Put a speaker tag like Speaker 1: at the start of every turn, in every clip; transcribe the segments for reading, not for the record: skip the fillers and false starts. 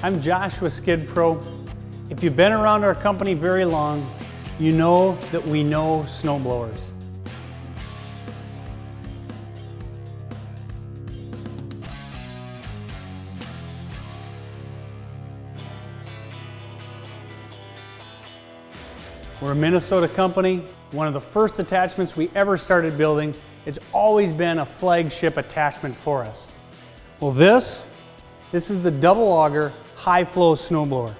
Speaker 1: I'm Josh with Skid Pro. If you've been around our company very long, you know that we know snowblowers. We're a Minnesota company. One of the first attachments we ever started building. It's always been a flagship attachment for us. Well, this is the double auger high flow snowblower.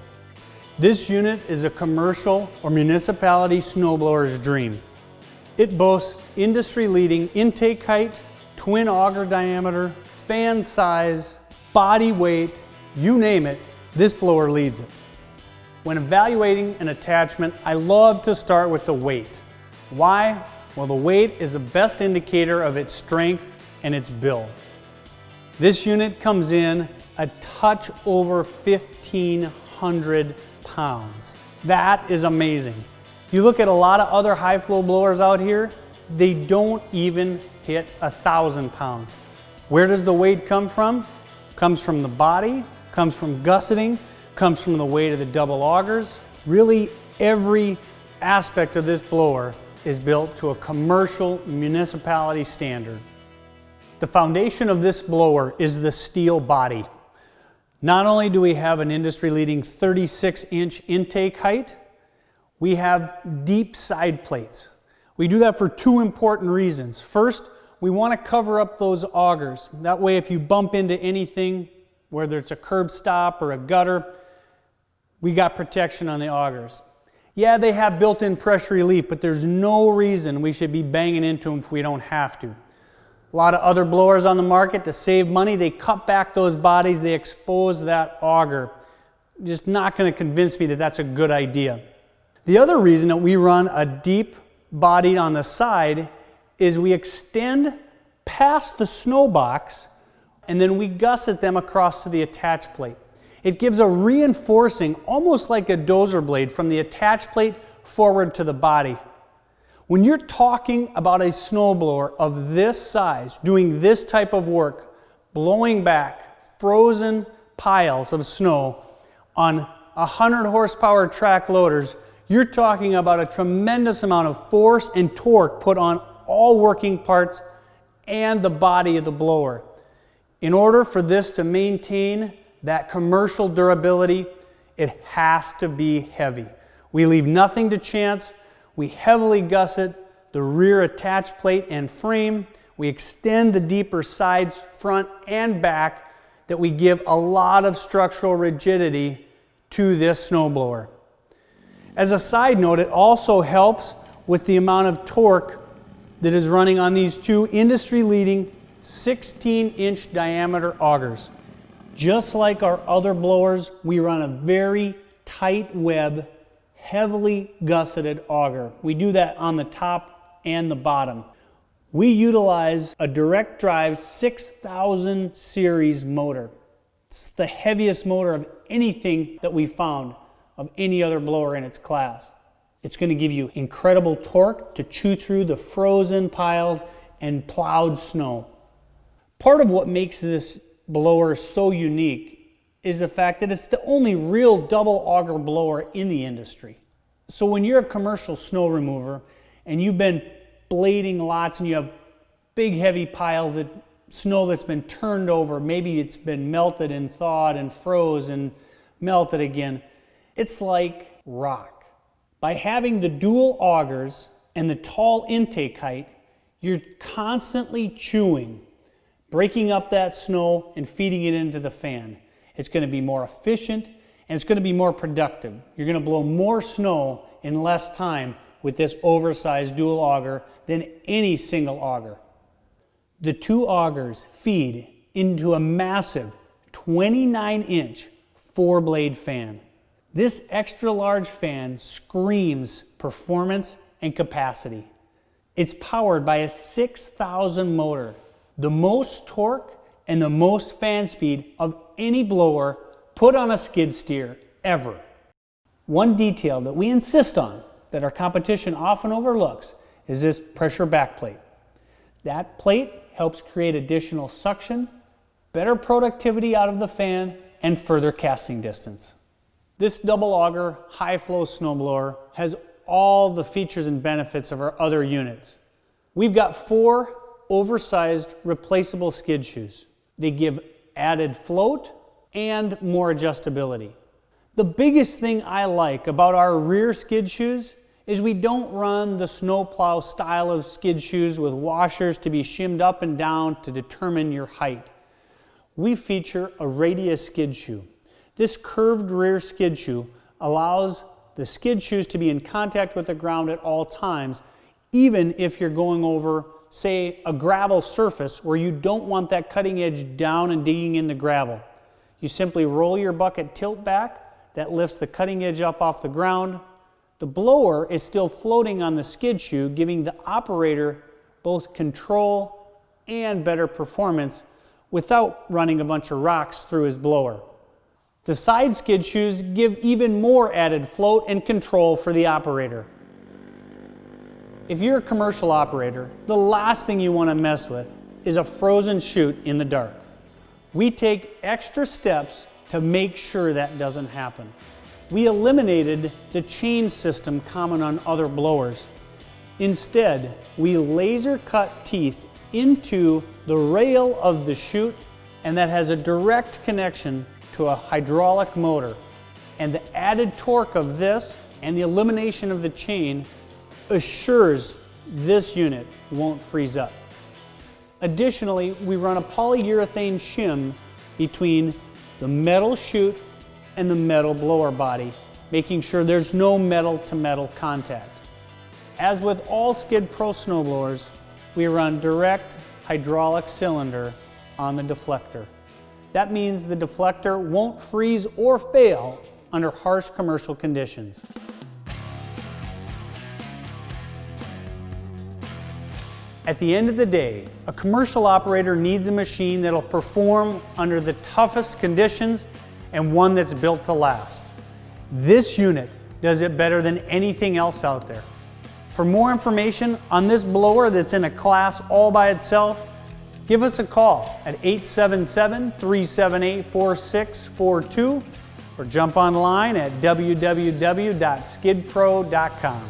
Speaker 1: This unit is a commercial or municipality snowblower's dream. It boasts industry-leading intake height, twin auger diameter, fan size, body weight, you name it, this blower leads it. When evaluating an attachment, I love to start with the weight. Why? Well, the weight is the best indicator of its strength and its build. This unit comes in a touch over 1,500 pounds. That is amazing. You look at a lot of other high flow blowers out here, they don't even hit 1,000 pounds. Where does the weight come from? Comes from the body, comes from gusseting, comes from the weight of the double augers. Really, every aspect of this blower is built to a commercial municipality standard. The foundation of this blower is the steel body. Not only do we have an industry-leading 36-inch intake height, we have deep side plates. We do that for two important reasons. First, we want to cover up those augers. That way, if you bump into anything, whether it's a curb stop or a gutter, we got protection on the augers. Yeah, they have built-in pressure relief, but there's no reason we should be banging into them if we don't have to. A lot of other blowers on the market, to save money, they cut back those bodies, they expose that auger. Just not going to convince me that that's a good idea. The other reason that we run a deep body on the side is we extend past the snow box and then we gusset them across to the attach plate. It gives a reinforcing, almost like a dozer blade, from the attach plate forward to the body. When you're talking about a snowblower of this size, doing this type of work, blowing back frozen piles of snow on 100 horsepower track loaders, you're talking about a tremendous amount of force and torque put on all working parts and the body of the blower. In order for this to maintain that commercial durability, it has to be heavy. We leave nothing to chance. We heavily gusset the rear attach plate and frame. We extend the deeper sides, front and back, that we give a lot of structural rigidity to this snowblower. As a side note, it also helps with the amount of torque that is running on these two industry-leading 16-inch diameter augers. Just like our other blowers, we run a very tight web, heavily gusseted auger. We do that on the top and the bottom. We utilize a direct drive 6000 series motor. It's the heaviest motor of anything that we found of any other blower in its class. It's going to give you incredible torque to chew through the frozen piles and plowed snow. Part of what makes this blower so unique is the fact that it's the only real double auger blower in the industry. So when you're a commercial snow remover and you've been blading lots and you have big heavy piles of snow that's been turned over, maybe it's been melted and thawed and froze and melted again, it's like rock. By having the dual augers and the tall intake height, you're constantly chewing, breaking up that snow and feeding it into the fan. It's going to be more efficient and it's going to be more productive. You're going to blow more snow in less time with this oversized dual auger than any single auger. The two augers feed into a massive 29-inch 4-blade fan. This extra large fan screams performance and capacity. It's powered by a 6,000 motor, the most torque and the most fan speed of any blower put on a skid steer ever. One detail that we insist on that our competition often overlooks is this pressure backplate. That plate helps create additional suction, better productivity out of the fan, and further casting distance. This double auger high flow snowblower has all the features and benefits of our other units. We've got 4 oversized replaceable skid shoes. They give added float and more adjustability. The biggest thing I like about our rear skid shoes is we don't run the snowplow style of skid shoes with washers to be shimmed up and down to determine your height. We feature a radius skid shoe. This curved rear skid shoe allows the skid shoes to be in contact with the ground at all times, even if you're going over, say, a gravel surface where you don't want that cutting edge down and digging in the gravel. You simply roll your bucket tilt back, that lifts the cutting edge up off the ground. The blower is still floating on the skid shoe, giving the operator both control and better performance without running a bunch of rocks through his blower. The side skid shoes give even more added float and control for the operator. If you're a commercial operator, the last thing you want to mess with is a frozen chute in the dark. We take extra steps to make sure that doesn't happen. We eliminated the chain system common on other blowers. Instead, we laser cut teeth into the rail of the chute, and that has a direct connection to a hydraulic motor. And the added torque of this and the elimination of the chain assures this unit won't freeze up. Additionally, we run a polyurethane shim between the metal chute and the metal blower body, making sure there's no metal to metal contact. As with all Skid Pro snowblowers, we run direct hydraulic cylinder on the deflector. That means the deflector won't freeze or fail under harsh commercial conditions. At the end of the day, a commercial operator needs a machine that'll perform under the toughest conditions and one that's built to last. This unit does it better than anything else out there. For more information on this blower that's in a class all by itself, give us a call at 877-378-4642 or jump online at www.skidpro.com.